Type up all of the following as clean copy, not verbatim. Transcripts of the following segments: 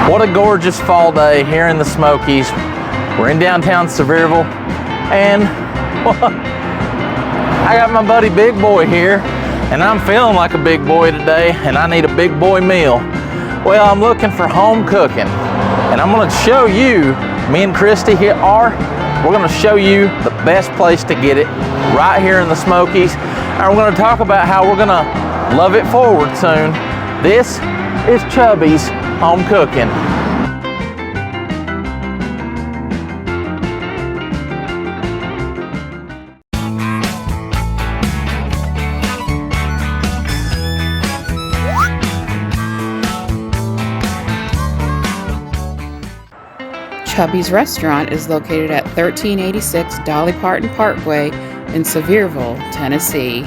What a gorgeous fall day here in the Smokies. We're in downtown Sevierville, and I got my buddy Big Boy here, and I'm feeling like a big boy today, and I need a big boy meal. Well, I'm looking for home cooking, and I'm gonna show you, me and Christy here we're gonna show you the best place to get it right here in the Smokies, and we're gonna talk about how we're gonna love it forward soon. This is Chubby's Home Cooking. Chubby's restaurant is located at 1386 Dolly Parton Parkway in Sevierville, Tennessee.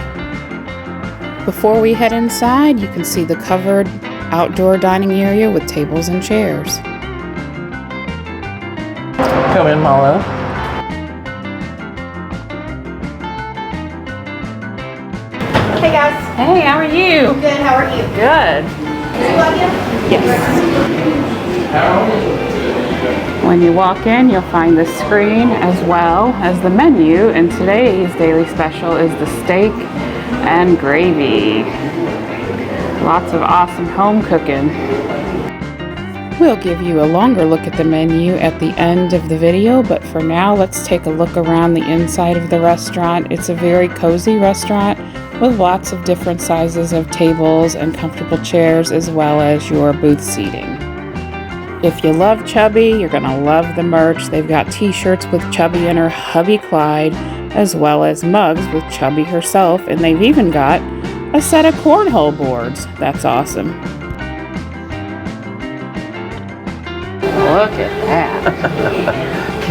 Before we head inside, you can see the covered outdoor dining area with tables and chairs. Come in, my love. Hey guys. Hey, how are you? Good, how are you? Good. You love you? Yes. When you walk in, you'll find the screen as well as the menu, and today's daily special is the steak and gravy. Lots of awesome home cooking. We'll give you a longer look at the menu at the end of the video, but for now, let's take a look around the inside of the restaurant. It's a very cozy restaurant with lots of different sizes of tables and comfortable chairs, as well as your booth seating. If you love Chubby, you're gonna love the merch. They've got t-shirts with Chubby and her hubby Clyde, as well as mugs with Chubby herself, and they've even got a set of cornhole boards. That's awesome. Look at that.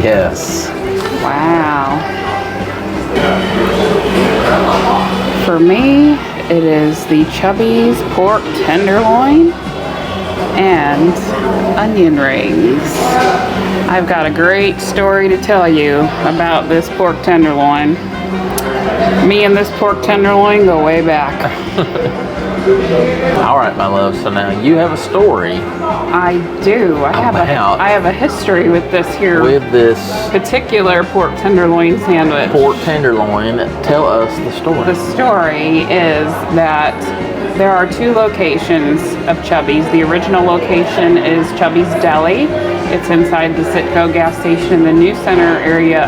Yes. Wow. For me, it is the Chubby's pork tenderloin and onion rings. I've got a great story to tell you about this pork tenderloin. Me and this pork tenderloin go way back. All right, my love. So now you have a story. I do. I have a history with this here. With this particular pork tenderloin sandwich. Pork tenderloin. Tell us the story. The story is that there are two locations of Chubby's. The original location is Chubby's Deli. It's inside the Citgo gas station in the new center area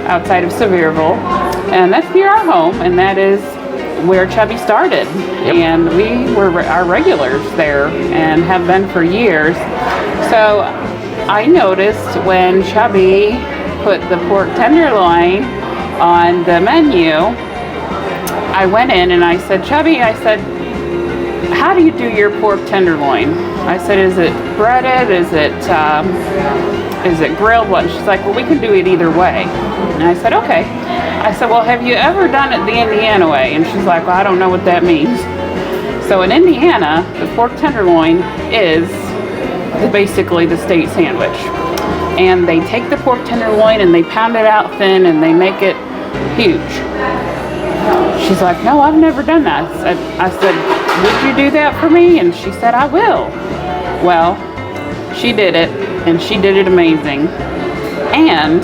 outside of Sevierville. And that's near our home, and that is where Chubby started. Yep. And we were our regulars there and have been for years. So I noticed when Chubby put the pork tenderloin on the menu, I went in and I said, Chubby, I said, how do you do your pork tenderloin? I said, is it breaded? Is it grilled? What? And she's like, well, we can do it either way. And I said, okay. I said, well, have you ever done it the Indiana way? And she's like, well, I don't know what that means. So in Indiana, the pork tenderloin is basically the state sandwich. And they take the pork tenderloin and they pound it out thin and they make it huge. She's like, no, I've never done that. I said, would you do that for me? And she said, I will. Well, she did it, and she did it amazing. And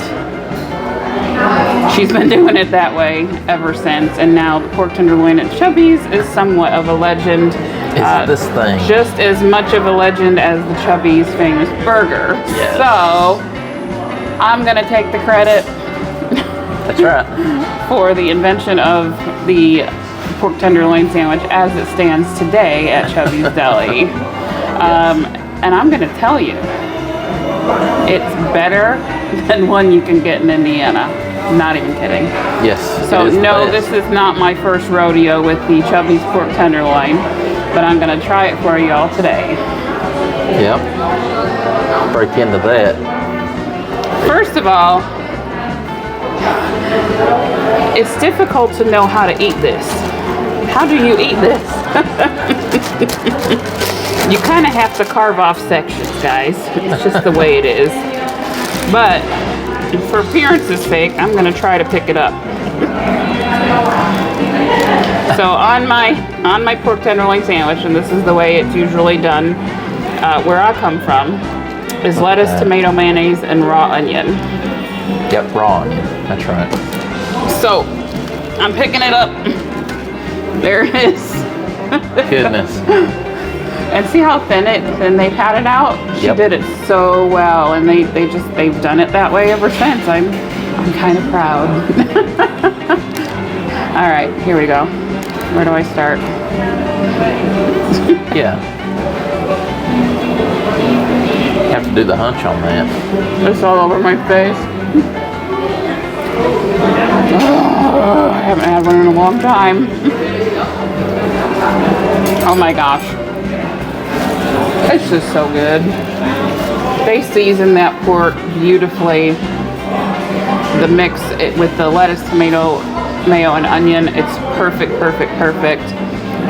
she's been doing it that way ever since. And now the pork tenderloin at Chubby's is somewhat of a legend. It's this thing. Just as much of a legend as the Chubby's famous burger. Yes. So, I'm going to take the credit. That's right. For the invention of the pork tenderloin sandwich as it stands today at Chubby's Deli. And I'm going to tell you, it's better than one you can get in Indiana. Not even kidding. Yes. So no, this is not my first rodeo with the Chubby's pork tenderloin, but I'm going to try it for y'all today. Yep. Break into that. First of all, it's difficult to know how to eat this. How do you eat this? You kind of have to carve off sections, guys. It's just the way it is. But for appearance's sake, I'm going to try to pick it up. So on my pork tenderloin sandwich, and this is the way it's usually done, where I come from, is lettuce, tomato, mayonnaise, and raw onion. Yep, raw onion. That's right. So, I'm picking it up. There it is. Goodness. And see how thin they pat it out? She Yep. did it so well, and they've done it that way ever since. I'm kind of proud. All right, here we go. Where do I start? Yeah. You have to do the hunch on that. It's all over my face. Oh, I haven't had one in a long time. Oh my gosh. It's just so good. They season that pork beautifully. The mix it with the lettuce, tomato, mayo, and onion. It's perfect, perfect, perfect.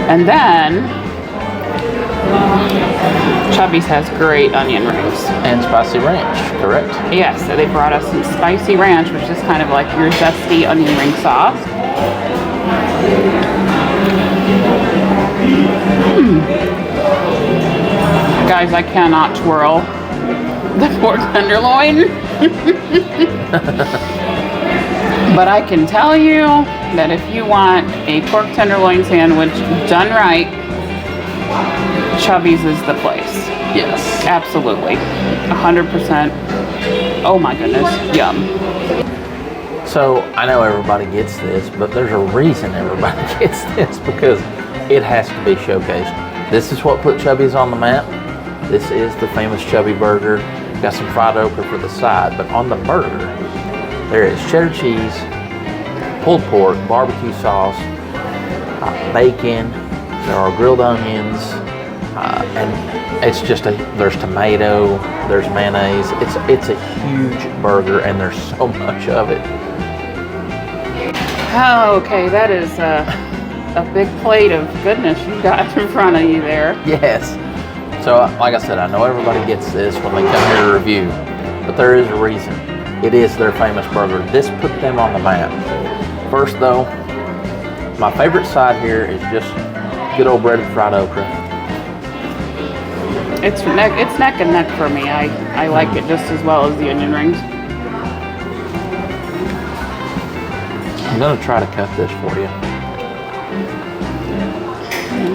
And then Chubby's has great onion rings. And spicy ranch, correct? Yes, so they brought us some spicy ranch, which is kind of like your zesty onion ring sauce. Guys, I cannot twirl the pork tenderloin. But I can tell you that if you want a pork tenderloin sandwich done right, Chubby's is the place. Yes. Absolutely. 100%. Oh my goodness. Yum. So I know everybody gets this, but there's a reason everybody gets this, because it has to be showcased. This is what put Chubby's on the map. This is the famous Chubby burger. Got some fried okra for the side, but on the burger, there is cheddar cheese, pulled pork, barbecue sauce, bacon, there are grilled onions, and it's just there's tomato, there's mayonnaise. It's a huge burger, and there's so much of it. Oh, okay, that is a big plate of goodness you got in front of you there. Yes. So, like I said, I know everybody gets this when they come here to review, but there is a reason. It is their famous burger. This put them on the map. First, though, my favorite side here is just good old breaded fried okra. It's neck and neck for me. I like it just as well as the onion rings. I'm gonna try to cut this for you.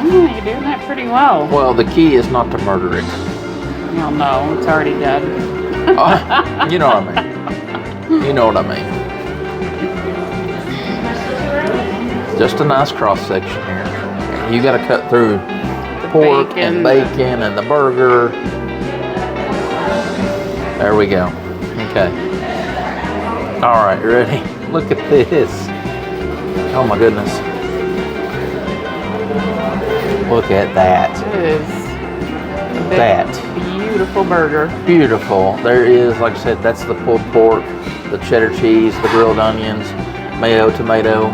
You're doing that pretty well. Well, the key is not to murder it. Well, no, it's already dead. You know what I mean. You know what I mean. Just a nice cross section here. You got to cut through pork and bacon and the burger. There we go. Okay. All right, you ready? Look at this. Oh my goodness. Look at that. It is That. beautiful burger. Beautiful. There is, like I said, that's the pulled pork, the cheddar cheese, the grilled onions, mayo, tomato.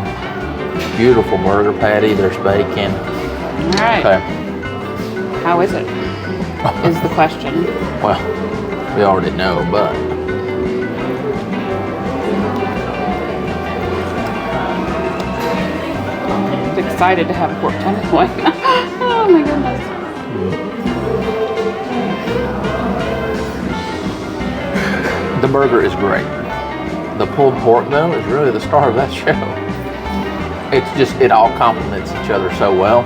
Beautiful burger patty. There's bacon. All right. Okay. How is it? Is the question. Well, we already know, but I'm excited to have a pork tenderloin. Oh my goodness. the burger is great. The pulled pork, though, is really the star of that show. It's just, it all complements each other so well.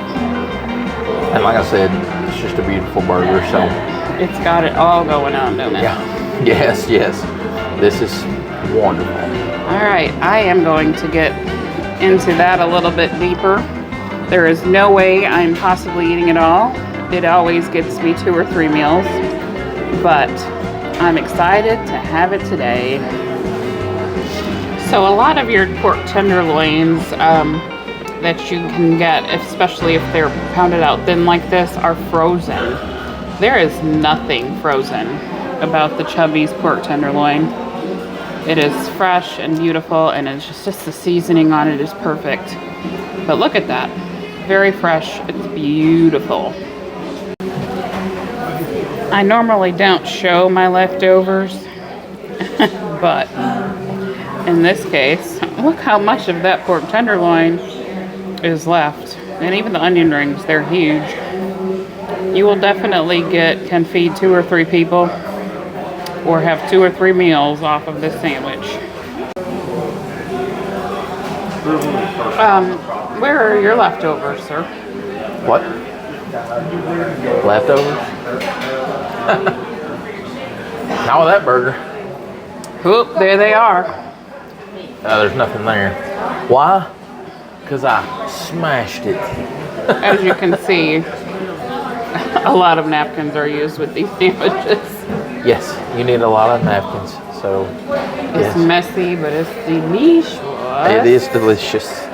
And like I said, it's just a beautiful burger, so. It's got it all going on, doesn't it? Yeah. Yes, yes. This is wonderful. All right, I am going to get into that a little bit deeper. There is no way I'm possibly eating it all. It always gets me 2 or 3 meals, but I'm excited to have it today. So a lot of your pork tenderloins that you can get, especially if they're pounded out thin like this, are frozen. There is nothing frozen about the Chubby's pork tenderloin. It is fresh and beautiful, and it's just the seasoning on it is perfect. But look at that. Very fresh. It's beautiful. I normally don't show my leftovers, but in this case, look how much of that pork tenderloin is left. And even the onion rings, they're huge. You will definitely can feed 2 or 3 people or have 2 or 3 meals off of this sandwich. Where are your leftovers, sir? What? Leftovers? Not with that burger. Oop, there they are. There's nothing there. Why? Because I smashed it. As you can see, a lot of napkins are used with these sandwiches. Yes, you need a lot of napkins. So It's messy, but it's delicious. it is delicious.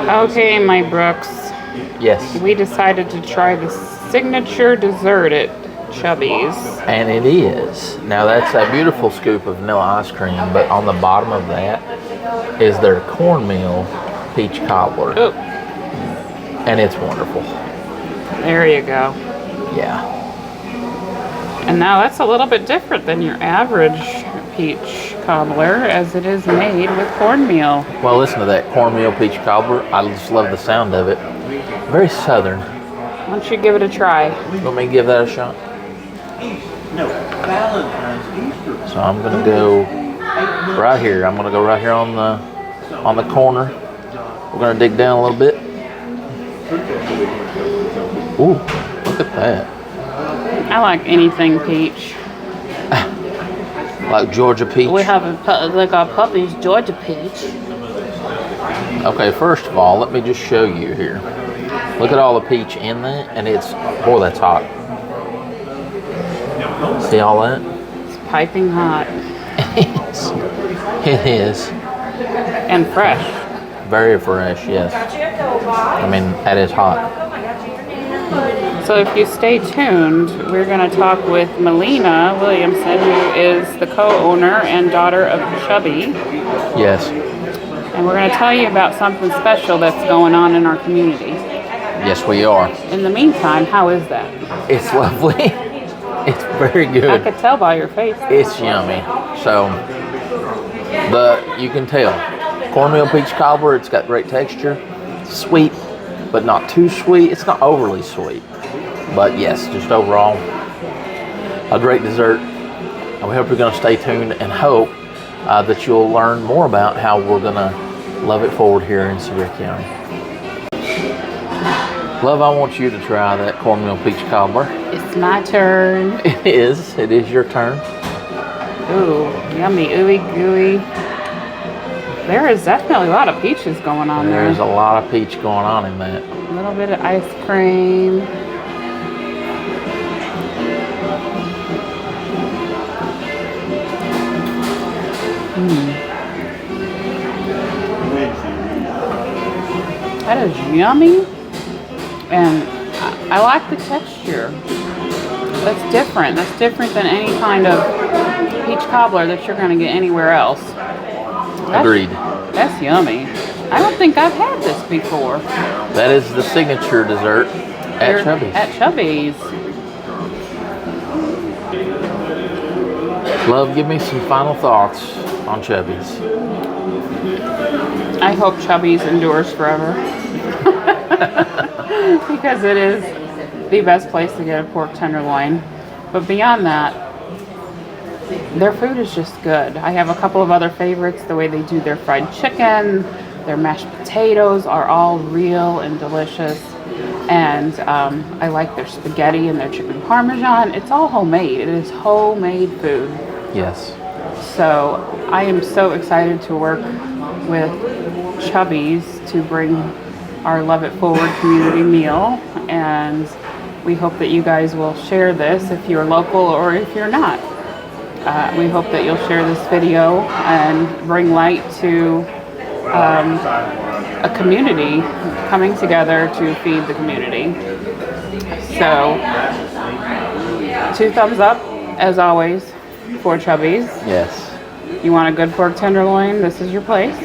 Okay, my Brooks. Yes, We decided to try the signature dessert at Chubby's. and it is. Now that's a beautiful scoop of vanilla ice cream, but on the bottom of that is their cornmeal peach cobbler, Oop, and it's wonderful. there you go. Yeah. And now that's a little bit different than your average peach cobbler, as it is made with cornmeal. Well, listen to that cornmeal peach cobbler. I just love the sound of it. Very southern. Why don't you give it a try? You want me to give that a shot? So I'm gonna go right here. I'm gonna go right here on the corner. We're gonna dig down a little bit. Ooh, look at that. I like anything peach. Like Georgia peach. We have like our puppy's Georgia peach. Okay, first of all, let me just show you here. Look at all the peach in that, and boy, that's hot. See all that? It's piping hot It is. and fresh. Very fresh, yes. I mean, that is hot. So if you stay tuned, we're going to talk with Melina Williamson, who is the co-owner and daughter of Chubby. Yes. And we're going to tell you about something special that's going on in our community. Yes, we are. In the meantime, how is that? It's lovely. It's very I good. could tell by your face. It's yummy. So, you can tell. Cornmeal peach cobbler, it's got great texture. Sweet, but not too sweet. It's not overly sweet. But yes, just overall, a great dessert. And we hope you're going to stay tuned and hope that you'll learn more about how we're going to love it forward here in Sevier County. Love, I want you to try that cornmeal peach cobbler. It's my turn. It is your turn. Ooh, yummy, ooey gooey. There is definitely a lot of peaches going on there. There's a lot of peach going on in that. A little bit of ice cream. That is yummy, and I like the texture. That's different. That's different than any kind of peach cobbler that you're going to get anywhere else. Agreed. That's yummy. I don't think I've had this before. That is the signature dessert at Chubby's. At Chubby's. Love, give me some final thoughts on Chubby's. I hope Chubby's endures forever. Because it is the best place to get a pork tenderloin. But beyond that, their food is just good. I have a couple of other favorites. The way they do their fried chicken, their mashed potatoes are all real and delicious. And I like their spaghetti and their chicken parmesan. It's all homemade. It is homemade food. Yes. So I am so excited to work with Chubby's to bring our Love It Forward community meal, and we hope that you guys will share this if you're local or if you're not. We hope that you'll share this video and bring light to a community coming together to feed the community. So 2 thumbs up as always for Chubby's. Yes. You want a good pork tenderloin, this is your place.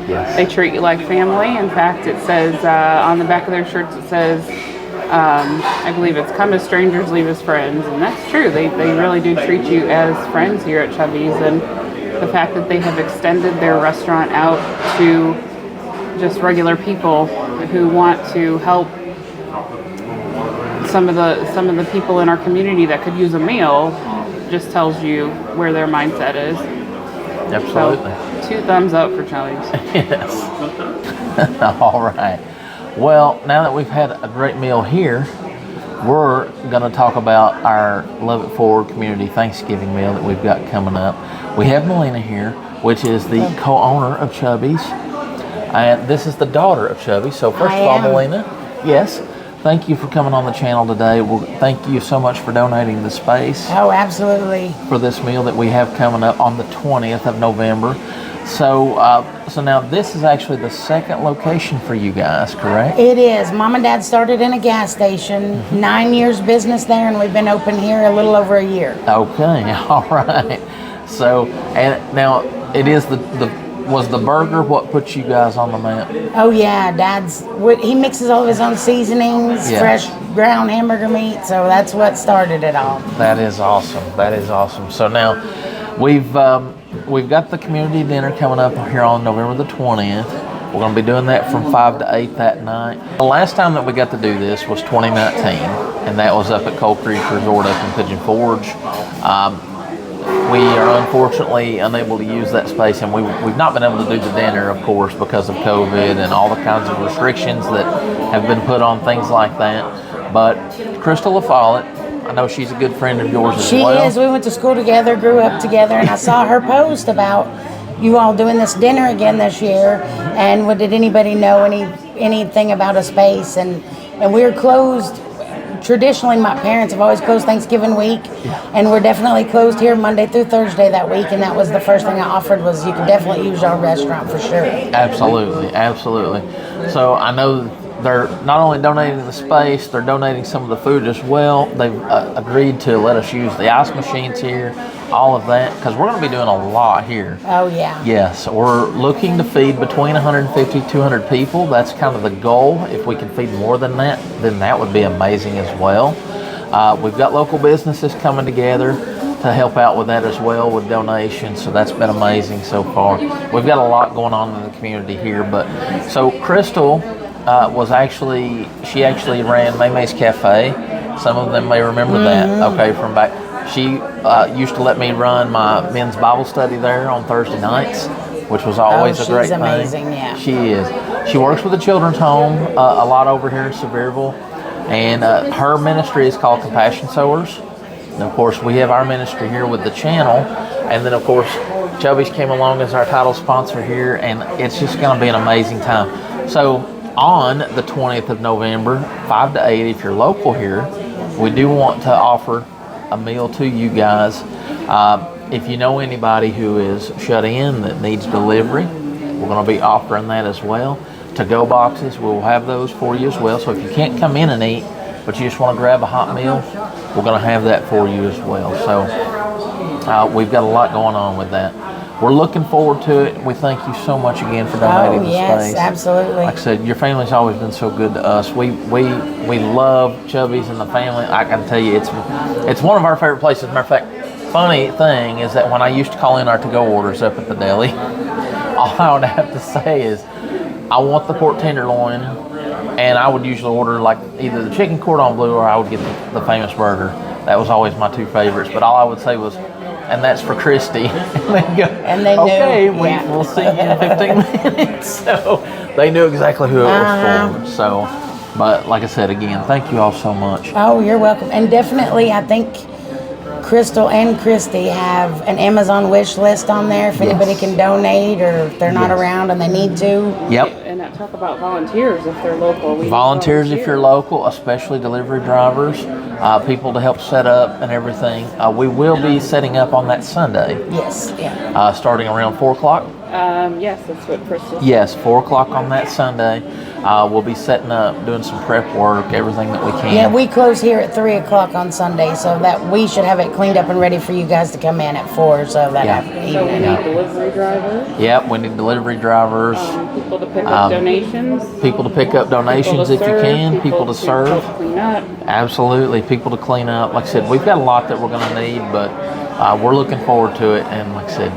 Yes. They treat you like family. In fact, it says on the back of their shirts, it says, I believe it's "Come as strangers, leave as friends," and that's true. They really do treat you as friends here at Chubby's, and the fact that they have extended their restaurant out to just regular people who want to help some of the people in our community that could use a meal, just tells you where their mindset is. Absolutely. So, 2 thumbs up for Chubbys. Yes. All right. Well, now that we've had a great meal here, we're going to talk about our Love It Forward Community Thanksgiving meal that we've got coming up. We have Melina here, which is the co-owner of Chubby's. And this is the daughter of Chubby. So first of all, Melina, yes, thank you for coming on the channel today. Well, thank you so much for donating the space. Oh, absolutely. For this meal that we have coming up on the 20th of November. So, so now this is actually the second location for you guys, correct? It is. Mom and Dad started in a gas station, 9 years business there, and we've been open here a little over a year. Okay, all right. So, and now it is was the burger what put you guys on the map? Oh yeah, he mixes all of his own seasonings, fresh ground hamburger meat, so that's what started it all. That is awesome. That is awesome. So now we've got the community dinner coming up here on November the 20th. We're going to be doing that from 5 to 8 that night. The last time that we got to do this was 2019, and that was up at Coal Creek Resort up in Pigeon Forge. We are unfortunately unable to use that space, and we've not been able to do the dinner, of course, because of COVID and all the kinds of restrictions that have been put on things like that. But Crystal LaFollette, I know she's a good friend of yours as well. She is. We went to school together, grew up together, and I saw her post about you all doing this dinner again this year. And did anybody know anything about a space? And we're closed. Traditionally, my parents have always closed Thanksgiving week, and we're definitely closed here Monday through Thursday that week. And that was the first thing I offered, was you can definitely use our restaurant for sure. Absolutely, absolutely. So I know they're not only donating the space, they're donating some of the food as well. They've agreed to let us use the ice machines here, all of that, because we're going to be doing a lot here. Oh, yeah. Yes, we're looking to feed between 150 to 200 people. That's kind of the goal. If we can feed more than that, then that would be amazing as well. We've got local businesses coming together to help out with that as well with donations, so that's been amazing so far. We've got a lot going on in the community here, but so Crystal she actually ran Maymay's Cafe. Some of them may remember that, okay, from back. She used to let me run my men's Bible study there on Thursday nights, which was always a great thing. She's amazing, yeah. She is. She works with the children's home a lot over here in Sevierville, and her ministry is called Compassion Sowers. And of course, we have our ministry here with the channel, and then of course, Chubby's came along as our title sponsor here, and it's just going to be an amazing time. So on the 20th of November, 5 to 8, if you're local here, we do want to offer a meal to you guys. If you know anybody who is shut in that needs delivery, we're going to be offering that as well. To-go boxes, we'll have those for you as well. So if you can't come in and eat, but you just want to grab a hot meal, we're going to have that for you as well. So we've got a lot going on with that. We're looking forward to it. We thank you so much again for donating the space. Yes, absolutely. Like I said, your family's always been so good to us. We love Chubby's and the family. I can tell you, it's one of our favorite places. Matter of fact, funny thing is that when I used to call in our to-go orders up at the deli, all I would have to say is, I want the pork tenderloin, and I would usually order like either the chicken cordon bleu or I would get the famous burger. That was always my 2 favorites. But all I would say was, and that's for Christy. And they knew. Okay, we'll see you in 15 minutes. So they knew exactly who it was for. So, but like I said, again, thank you all so much. Oh, you're welcome. And definitely, I think Crystal and Christy have an Amazon wish list on there if anybody can donate, or if they're not around and they need to. Yep. And talk about volunteers if they're local. Volunteers if you're local, especially delivery drivers, people to help set up and everything. We will be setting up on that Sunday. Yes, yeah. Starting around 4 o'clock. Yes, that's what Chris is. Yes, 4 o'clock on that Sunday. We'll be setting up, doing some prep work, everything that we can. Yeah, we close here at 3 o'clock on Sunday, so that we should have it cleaned up and ready for you guys to come in at 4. So that So we need delivery drivers. Yep, we need delivery drivers. People to pick up donations. People to pick up donations if you can. People to serve. Clean up. Absolutely, people to clean up. Like I said, we've got a lot that we're going to need, but we're looking forward to it. And like I said,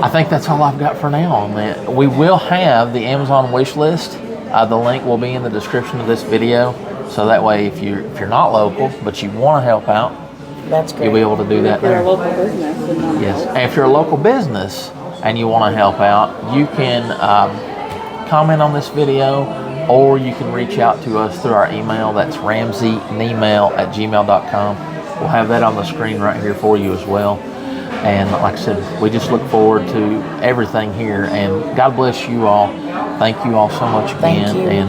I think that's all I've got for now on that. We will have the Amazon wish list. The link will be in the description of this video. So that way, if you're not local but you want to help out, That's great. you'll be able to do that If you're there. a local business and want Yes, to and if you're a local business and you want to help out, you can comment on this video, or you can reach out to us through our email. That's ramseyemail@gmail.com. We'll have that on the screen right here for you as well. And like I said, we just look forward to everything here, and God bless you all. Thank you all so much again. Thank you. And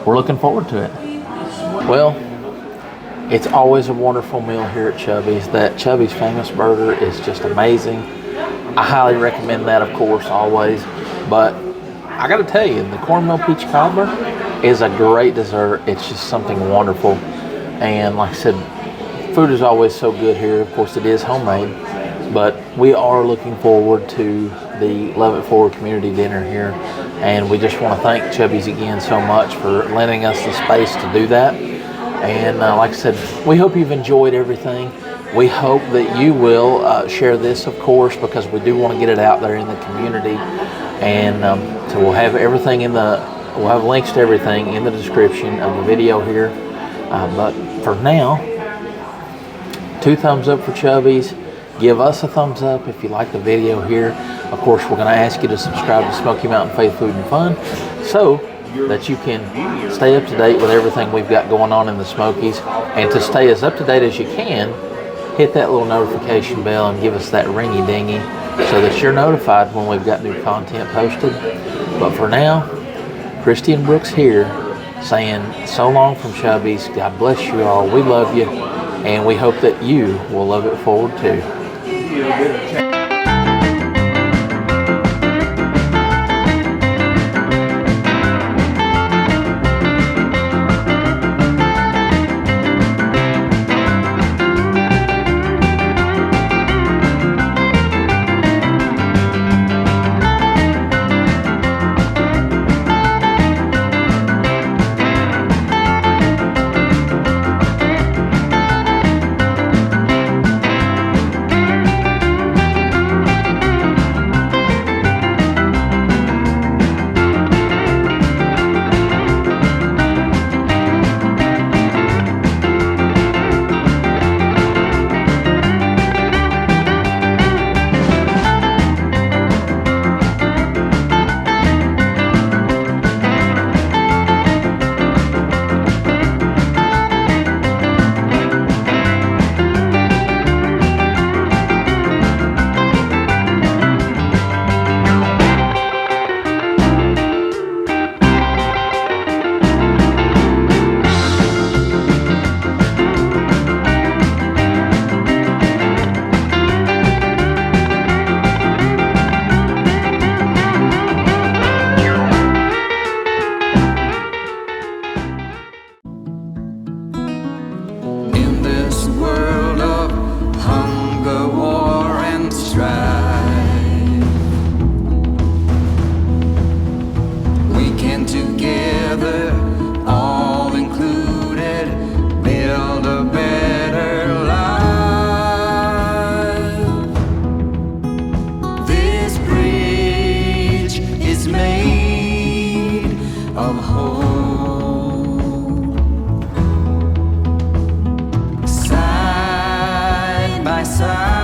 we're looking forward to it. Well, it's always a wonderful meal here at Chubby's. That Chubby's Famous Burger is just amazing. I highly recommend that, of course, always. But I got to tell you, the cornmeal peach cobbler is a great dessert. It's just something wonderful. And like I said, food is always so good here. Of course, it is homemade. But we are looking forward to the Love It Forward community dinner here. And we just want to thank Chubby's again so much for lending us the space to do that. And like I said, we hope you've enjoyed everything. We hope that you will share this, of course, because we do want to get it out there in the community. And so we'll have everything we'll have links to everything in the description of the video here. But for now, 2 thumbs up for Chubby's. Give us a thumbs up if you like the video here. Of course, we're going to ask you to subscribe to Smoky Mountain Faith Food and Fun so that you can stay up to date with everything we've got going on in the Smokies. And to stay as up to date as you can, hit that little notification bell and give us that ringy dingy so that you're notified when we've got new content posted. But for now, Christy and Brooks here saying so long from Chubby's. God bless you all. We love you, and we hope that you will love it forward too. Side by side.